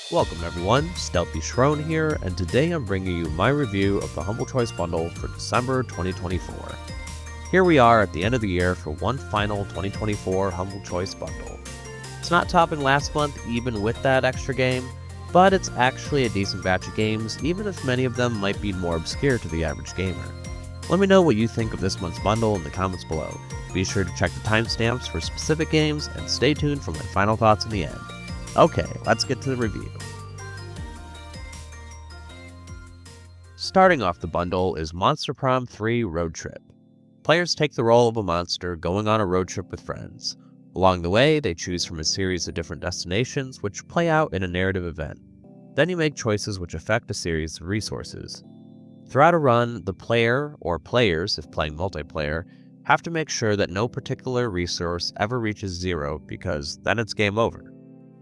Welcome everyone, StealthyShiroean here, and today I'm bringing you my review of the Humble Choice Bundle for December 2024. Here we are at the end of the year for one final 2024 Humble Choice Bundle. It's not topping last month even with that extra game, but it's actually a decent batch of games even if many of them might be more obscure to the average gamer. Let me know what you think of this month's bundle in the comments below. Be sure to check the timestamps for specific games and stay tuned for my final thoughts in the end. Okay, let's get to the review. Starting off the bundle is Monster Prom 3 Roadtrip. Players take the role of a monster going on a road trip with friends. Along the way, they choose from a series of different destinations which play out in a narrative event. Then you make choices which affect a series of resources. Throughout a run, the player, or players if playing multiplayer, have to make sure that no particular resource ever reaches 0 because then it's game over.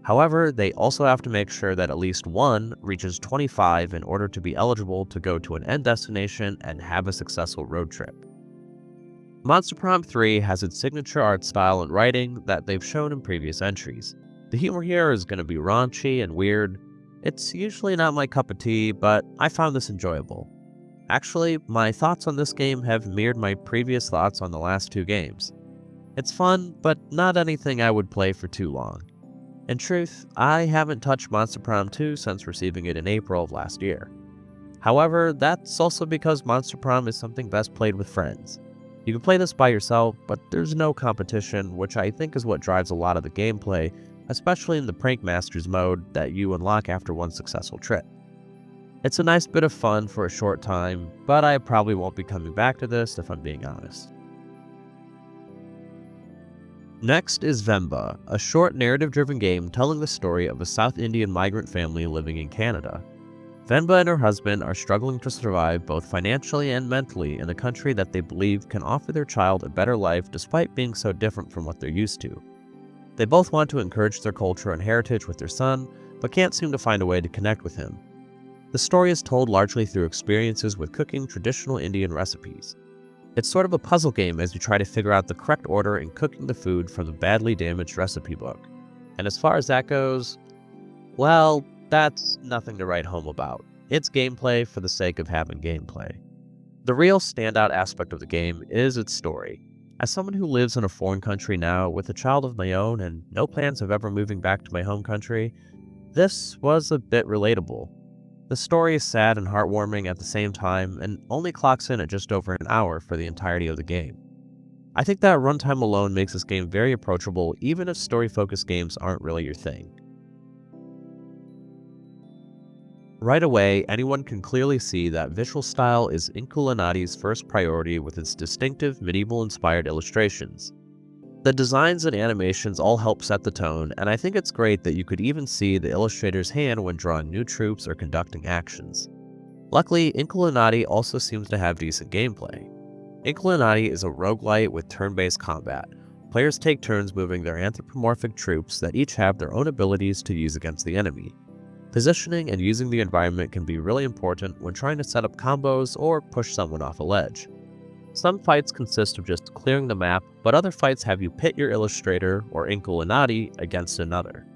However, they also have to make sure that at least one reaches 25 in order to be eligible to go to an end destination and have a successful road trip. Monster Prom 3 has its signature art style and writing that they've shown in previous entries. The humor here is going to be raunchy and weird. It's usually not my cup of tea, but I found this enjoyable. Actually, my thoughts on this game have mirrored my previous thoughts on the last two games. It's fun, but not anything I would play for too long. In truth, I haven't touched Monster Prom 2 since receiving it in April of last year. However, that's also because Monster Prom is something best played with friends. You can play this by yourself, but there's no competition, which I think is what drives a lot of the gameplay, especially in the Prank Masters mode that you unlock after one successful trip. It's a nice bit of fun for a short time, but I probably won't be coming back to this if I'm being honest. Next is Venba, a short narrative-driven game telling the story of a South Indian migrant family living in Canada. Venba and her husband are struggling to survive both financially and mentally in a country that they believe can offer their child a better life despite being so different from what they're used to. They both want to encourage their culture and heritage with their son, but can't seem to find a way to connect with him. The story is told largely through experiences with cooking traditional Indian recipes. It's sort of a puzzle game as you try to figure out the correct order in cooking the food from the badly damaged recipe book. And as far as that goes, well, that's nothing to write home about. It's gameplay for the sake of having gameplay. The real standout aspect of the game is its story. As someone who lives in a foreign country now with a child of my own and no plans of ever moving back to my home country, this was a bit relatable. The story is sad and heartwarming at the same time and only clocks in at just over an hour for the entirety of the game. I think that runtime alone makes this game very approachable even if story-focused games aren't really your thing. Right away, anyone can clearly see that visual style is Inkulinati's first priority with its distinctive medieval-inspired illustrations. The designs and animations all help set the tone, and I think it's great that you could even see the illustrator's hand when drawing new troops or conducting actions. Luckily, Inkulinati also seems to have decent gameplay. Inkulinati is a roguelite with turn-based combat. Players take turns moving their anthropomorphic troops that each have their own abilities to use against the enemy. Positioning and using the environment can be really important when trying to set up combos or push someone off a ledge. Some fights consist of just clearing the map, but other fights have you pit your illustrator, or Inkulinati, against another.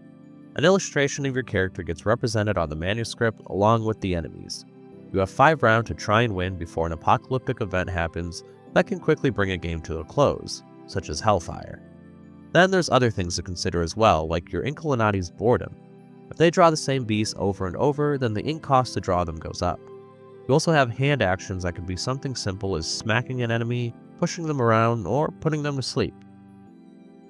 An illustration of your character gets represented on the manuscript along with the enemies. You have 5 rounds to try and win before an apocalyptic event happens that can quickly bring a game to a close, such as Hellfire. Then there's other things to consider as well, like your Inkulinati's boredom. If they draw the same beasts over and over, then the ink cost to draw them goes up. You also have hand actions that could be something simple as smacking an enemy, pushing them around, or putting them to sleep.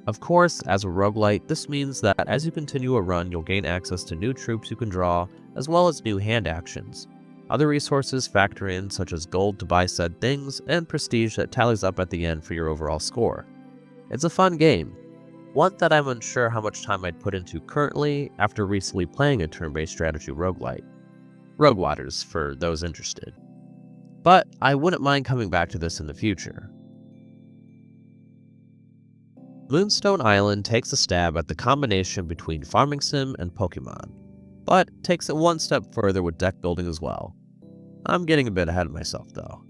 Of course, as a roguelite, this means that as you continue a run, you'll gain access to new troops you can draw, as well as new hand actions. Other resources factor in, such as gold to buy said things, and prestige that tallies up at the end for your overall score. It's a fun game, one that I'm unsure how much time I'd put into currently after recently playing a turn-based strategy roguelite. Rogue Waters for those interested. But I wouldn't mind coming back to this in the future. Moonstone Island takes a stab at the combination between farming sim and Pokemon, but takes it one step further with deck building as well. I'm getting a bit ahead of myself though.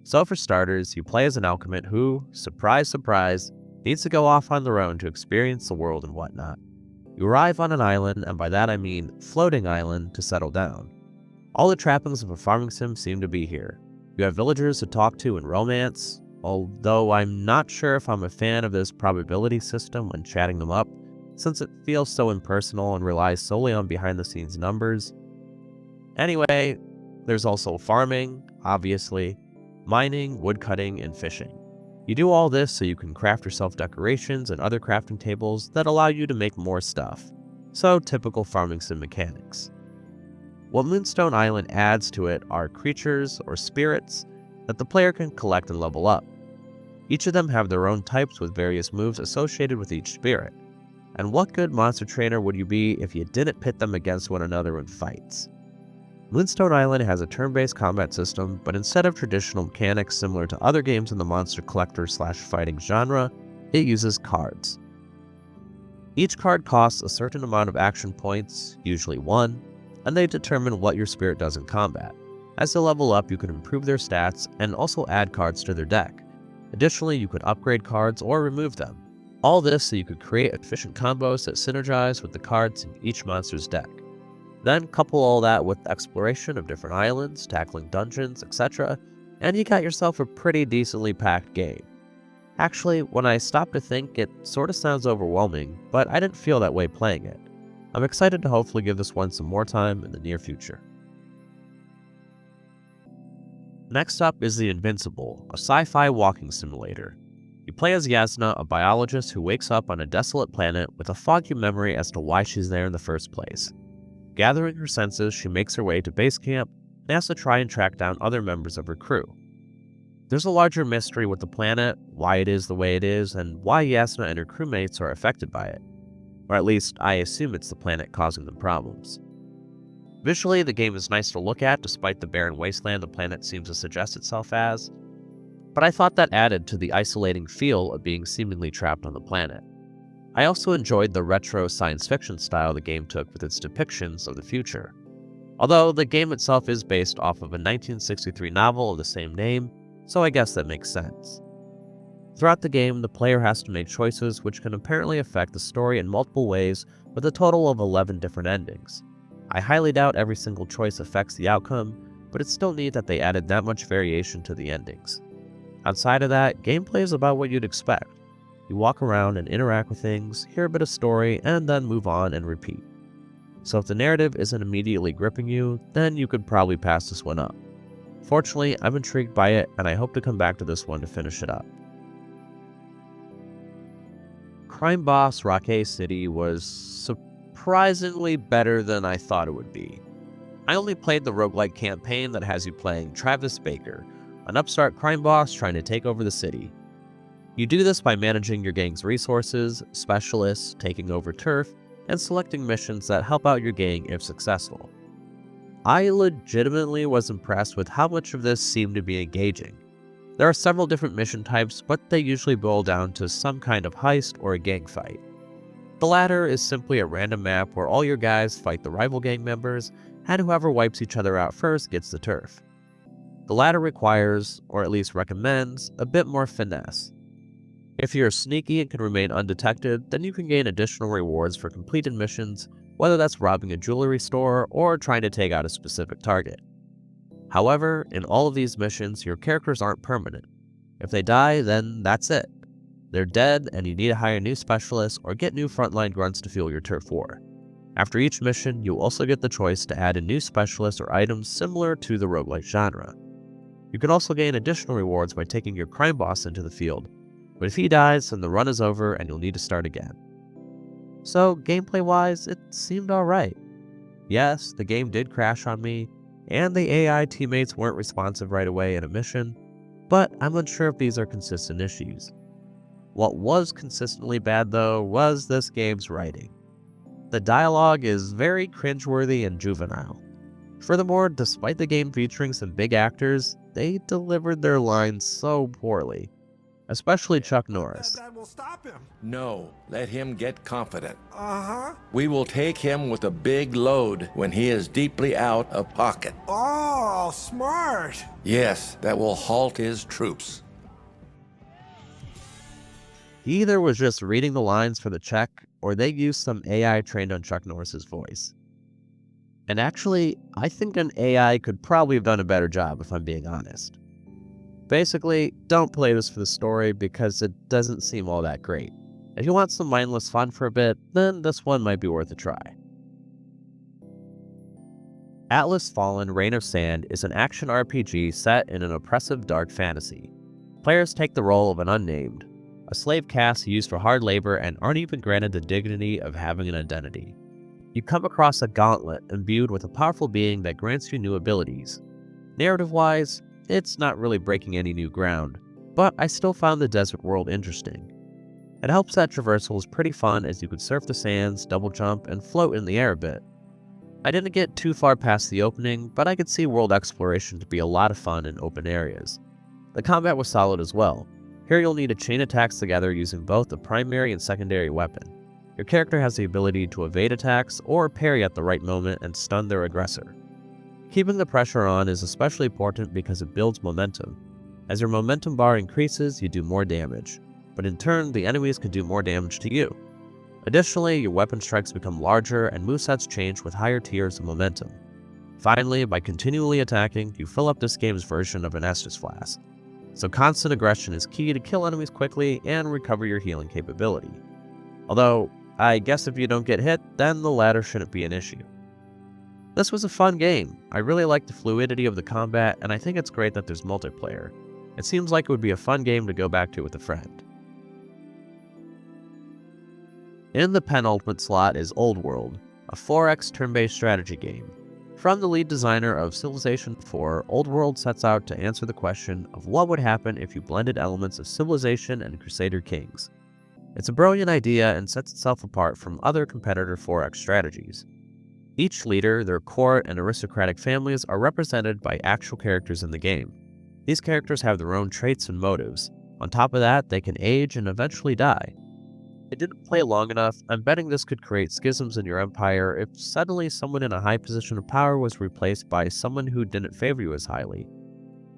So for starters, you play as an alchemist who, surprise surprise, needs to go off on their own to experience the world and whatnot. You arrive on an island, and by that I mean floating island, to settle down. All the trappings of a farming sim seem to be here. You have villagers to talk to and romance, although I'm not sure if I'm a fan of this probability system when chatting them up, since it feels so impersonal and relies solely on behind-the-scenes numbers. Anyway, there's also farming, obviously, mining, woodcutting, and fishing. You do all this so you can craft yourself decorations and other crafting tables that allow you to make more stuff. So, typical farming sim mechanics. What Moonstone Island adds to it are creatures or spirits that the player can collect and level up. Each of them have their own types with various moves associated with each spirit. And what good monster trainer would you be if you didn't pit them against one another in fights? Moonstone Island has a turn-based combat system, but instead of traditional mechanics similar to other games in the monster collector/fighting genre, it uses cards. Each card costs a certain amount of action points, usually 1, and they determine what your spirit does in combat. As they level up, you can improve their stats and also add cards to their deck. Additionally, you could upgrade cards or remove them. All this so you could create efficient combos that synergize with the cards in each monster's deck. Then couple all that with exploration of different islands, tackling dungeons, etc., and you got yourself a pretty decently packed game. Actually, when I stop to think, it sorta sounds overwhelming, but I didn't feel that way playing it. I'm excited to hopefully give this one some more time in the near future. Next up is the Invincible, a sci-fi walking simulator. You play as Yasna, a biologist who wakes up on a desolate planet with a foggy memory as to why she's there in the first place. Gathering her senses, she makes her way to base camp and has to try and track down other members of her crew. There's a larger mystery with the planet, why it is the way it is, and why Yasna and her crewmates are affected by it. Or at least, I assume it's the planet causing them problems. Visually, the game is nice to look at despite the barren wasteland the planet seems to suggest itself as, but I thought that added to the isolating feel of being seemingly trapped on the planet. I also enjoyed the retro science fiction style the game took with its depictions of the future. Although the game itself is based off of a 1963 novel of the same name, so I guess that makes sense. Throughout the game, the player has to make choices which can apparently affect the story in multiple ways with a total of 11 different endings. I highly doubt every single choice affects the outcome, but it's still neat that they added that much variation to the endings. Outside of that, gameplay is about what you'd expect. You walk around and interact with things, hear a bit of story, and then move on and repeat. So if the narrative isn't immediately gripping you, then you could probably pass this one up. Fortunately, I'm intrigued by it, and I hope to come back to this one to finish it up. Crime Boss Rocket City was surprisingly better than I thought it would be. I only played the roguelike campaign that has you playing Travis Baker, an upstart crime boss trying to take over the city. You do this by managing your gang's resources, specialists, taking over turf, and selecting missions that help out your gang if successful. I legitimately was impressed with how much of this seemed to be engaging. There are several different mission types, but they usually boil down to some kind of heist or a gang fight. The latter is simply a random map where all your guys fight the rival gang members, and whoever wipes each other out first gets the turf. The latter requires, or at least recommends, a bit more finesse. If you're sneaky and can remain undetected, then you can gain additional rewards for completed missions, whether that's robbing a jewelry store or trying to take out a specific target. However, in all of these missions, your characters aren't permanent. If they die, then that's it. They're dead, and you need to hire new specialists or get new frontline grunts to fuel your turf war. After each mission, you'll also get the choice to add a new specialist or items similar to the roguelike genre. You can also gain additional rewards by taking your crime boss into the field, but if he dies, then the run is over and you'll need to start again. So, gameplay-wise, it seemed alright. Yes, the game did crash on me, and the AI teammates weren't responsive right away in a mission, but I'm unsure if these are consistent issues. What was consistently bad though was this game's writing. The dialogue is very cringeworthy and juvenile. Furthermore, despite the game featuring some big actors, they delivered their lines so poorly. Especially Chuck Norris. That will stop him. No, let him get confident. Uh-huh. We will take him with a big load when he is deeply out of pocket. Oh, smart. Yes, that will halt his troops. He either was just reading the lines for the check, or they used some AI trained on Chuck Norris's voice. And actually, I think an AI could probably have done a better job if I'm being honest. Basically, don't play this for the story because it doesn't seem all that great. If you want some mindless fun for a bit, then this one might be worth a try. Atlas Fallen: Reign of Sand is an action RPG set in an oppressive dark fantasy. Players take the role of an unnamed, a slave caste used for hard labor and aren't even granted the dignity of having an identity. You come across a gauntlet imbued with a powerful being that grants you new abilities. Narrative-wise, it's not really breaking any new ground, but I still found the desert world interesting. It helps that traversal is pretty fun as you could surf the sands, double jump, and float in the air a bit. I didn't get too far past the opening, but I could see world exploration to be a lot of fun in open areas. The combat was solid as well. Here you'll need to chain attacks together using both the primary and secondary weapon. Your character has the ability to evade attacks or parry at the right moment and stun their aggressor. Keeping the pressure on is especially important because it builds momentum. As your momentum bar increases, you do more damage, but in turn, the enemies can do more damage to you. Additionally, your weapon strikes become larger and movesets change with higher tiers of momentum. Finally, by continually attacking, you fill up this game's version of an Estus flask. So constant aggression is key to kill enemies quickly and recover your healing capability. Although, I guess if you don't get hit, then the latter shouldn't be an issue. This was a fun game. I really like the fluidity of the combat, and I think it's great that there's multiplayer. It seems like it would be a fun game to go back to with a friend. In the penultimate slot is Old World, a 4X turn-based strategy game. From the lead designer of Civilization 4, Old World sets out to answer the question of what would happen if you blended elements of Civilization and Crusader Kings. It's a brilliant idea and sets itself apart from other competitor 4X strategies. Each leader, their court, and aristocratic families are represented by actual characters in the game. These characters have their own traits and motives. On top of that, they can age and eventually die. It didn't play long enough. I'm betting this could create schisms in your empire if suddenly someone in a high position of power was replaced by someone who didn't favor you as highly.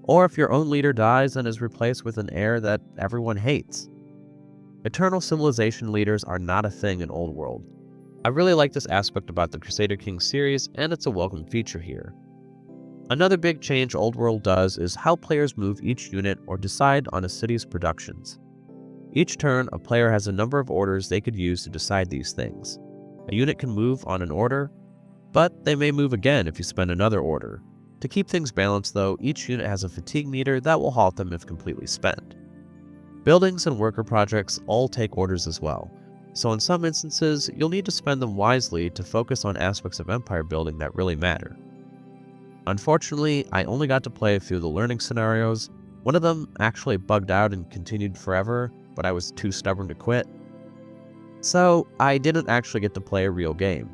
Or if your own leader dies and is replaced with an heir that everyone hates. Eternal civilization leaders are not a thing in Old World. I really like this aspect about the Crusader Kings series, and it's a welcome feature here. Another big change Old World does is how players move each unit or decide on a city's productions. Each turn, a player has a number of orders they could use to decide these things. A unit can move on an order, but they may move again if you spend another order. To keep things balanced though, each unit has a fatigue meter that will halt them if completely spent. Buildings and worker projects all take orders as well, so in some instances, you'll need to spend them wisely to focus on aspects of empire building that really matter. Unfortunately, I only got to play a few of the learning scenarios. One of them actually bugged out and continued forever, but I was too stubborn to quit. So I didn't actually get to play a real game.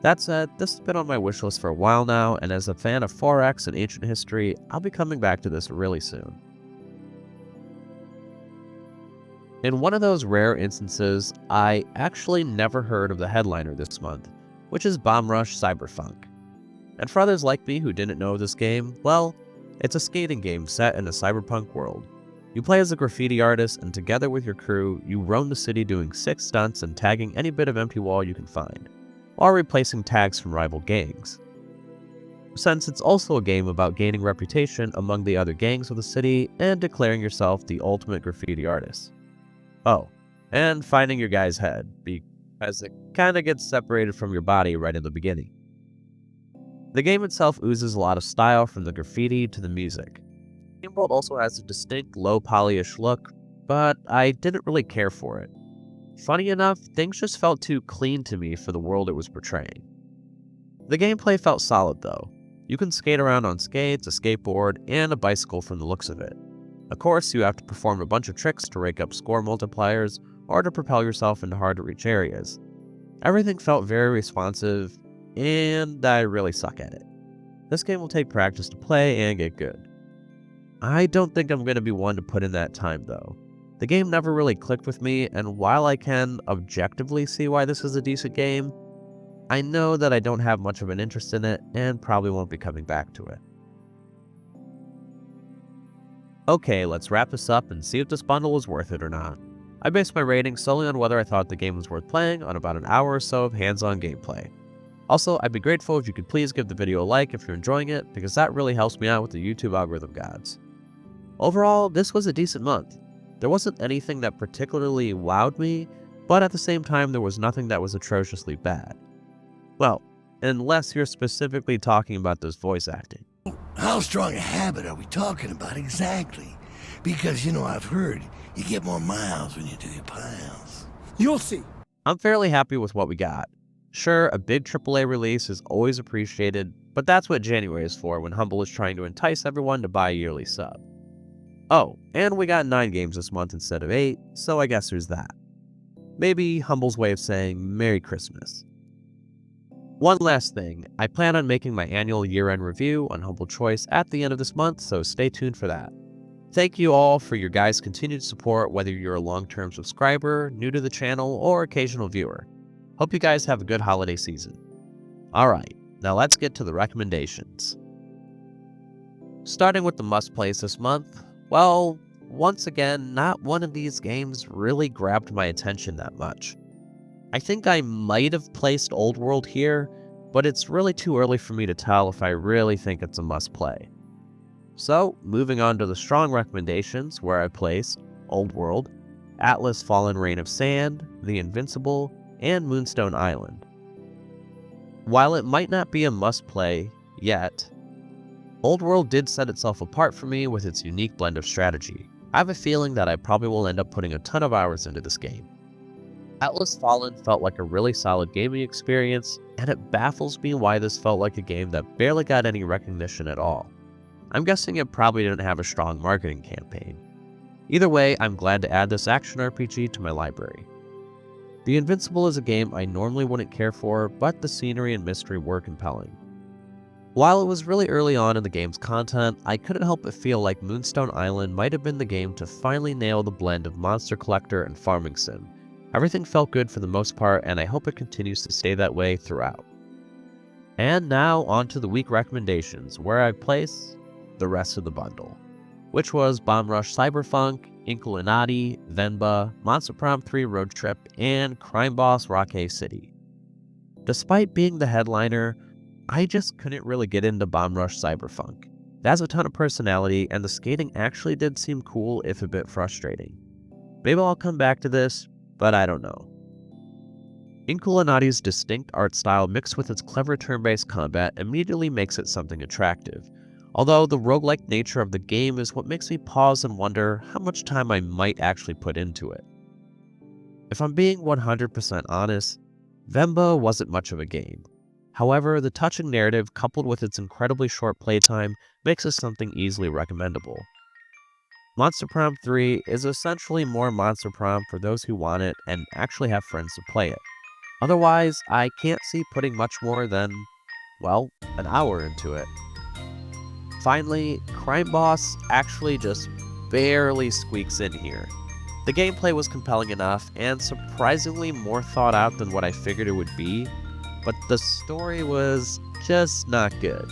That said, this has been on my wishlist for a while now, and as a fan of 4X and ancient history, I'll be coming back to this really soon. In one of those rare instances, I actually never heard of the headliner this month, which is Bomb Rush Cyberfunk. And for others like me who didn't know this game, well, it's a skating game set in a cyberpunk world. You play as a graffiti artist, and together with your crew, you roam the city doing sick stunts and tagging any bit of empty wall you can find, while replacing tags from rival gangs. Since it's also a game about gaining reputation among the other gangs of the city and declaring yourself the ultimate graffiti artist. Oh, and finding your guy's head, because it kinda gets separated from your body right in the beginning. The game itself oozes a lot of style from the graffiti to the music. The game world also has a distinct low polyish look, but I didn't really care for it. Funny enough, things just felt too clean to me for the world it was portraying. The gameplay felt solid though. You can skate around on skates, a skateboard, and a bicycle from the looks of it. Of course, you have to perform a bunch of tricks to rake up score multipliers or to propel yourself into hard-to-reach areas. Everything felt very responsive, and I really suck at it. This game will take practice to play and get good. I don't think I'm going to be one to put in that time though. The game never really clicked with me, and while I can objectively see why this is a decent game, I know that I don't have much of an interest in it and probably won't be coming back to it. Okay, let's wrap this up and see if this bundle was worth it or not. I based my rating solely on whether I thought the game was worth playing on about an hour or so of hands-on gameplay. Also, I'd be grateful if you could please give the video a like if you're enjoying it, because that really helps me out with the YouTube algorithm gods. Overall, this was a decent month. There wasn't anything that particularly wowed me, but at the same time there was nothing that was atrociously bad. Well, unless you're specifically talking about this voice acting. How strong a habit are we talking about exactly? Because, I've heard you get more miles when you do your piles. You'll see. I'm fairly happy with what we got. Sure, a big AAA release is always appreciated, but that's what January is for when Humble is trying to entice everyone to buy a yearly sub. Oh, and we got 9 games this month instead of 8, so I guess there's that. Maybe Humble's way of saying Merry Christmas. One last thing, I plan on making my annual year-end review on Humble Choice at the end of this month, so stay tuned for that. Thank you all for your guys' continued support, whether you're a long-term subscriber, new to the channel, or occasional viewer. Hope you guys have a good holiday season. Alright, now let's get to the recommendations. Starting with the must-plays this month, well, once again, not one of these games really grabbed my attention that much. I think I might have placed Old World here, but it's really too early for me to tell if I really think it's a must-play. So, moving on to the strong recommendations, where I placed Old World, Atlas Fallen Reign of Sand, The Invincible, and Moonstone Island. While it might not be a must-play yet, Old World did set itself apart for me with its unique blend of strategy. I have a feeling that I probably will end up putting a ton of hours into this game. Atlas Fallen felt like a really solid gaming experience, and it baffles me why this felt like a game that barely got any recognition at all. I'm guessing it probably didn't have a strong marketing campaign. Either way, I'm glad to add this action RPG to my library. The Invincible is a game I normally wouldn't care for, but the scenery and mystery were compelling. While it was really early on in the game's content, I couldn't help but feel like Moonstone Island might have been the game to finally nail the blend of monster collector and farming sim. Everything felt good for the most part, and I hope it continues to stay that way throughout. And now on to the week recommendations, where I place the rest of the bundle, which was Bomb Rush Cyberfunk, Inkulinati, Venba, Monster Prom 3 Roadtrip, and Crime Boss Rockay City. Despite being the headliner, I just couldn't really get into Bomb Rush Cyberfunk. It has a ton of personality, and the skating actually did seem cool, if a bit frustrating. Maybe I'll come back to this, but I don't know. Inkulinati's distinct art style mixed with its clever turn-based combat immediately makes it something attractive, although the roguelike nature of the game is what makes me pause and wonder how much time I might actually put into it. If I'm being 100% honest, Venba wasn't much of a game. However, the touching narrative coupled with its incredibly short playtime makes it something easily recommendable. Monster Prom 3 is essentially more Monster Prom for those who want it and actually have friends to play it. Otherwise, I can't see putting much more than, well, an hour into it. Finally, Crime Boss actually just barely squeaks in here. The gameplay was compelling enough and surprisingly more thought out than what I figured it would be, but the story was just not good.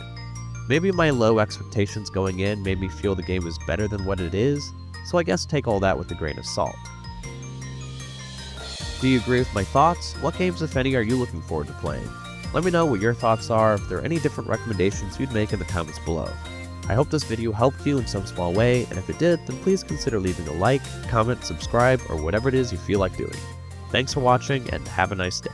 Maybe my low expectations going in made me feel the game is better than what it is, so I guess take all that with a grain of salt. Do you agree with my thoughts? What games, if any, are you looking forward to playing? Let me know what your thoughts are, if there are any different recommendations you'd make in the comments below. I hope this video helped you in some small way, and if it did, then please consider leaving a like, comment, subscribe, or whatever it is you feel like doing. Thanks for watching, and have a nice day.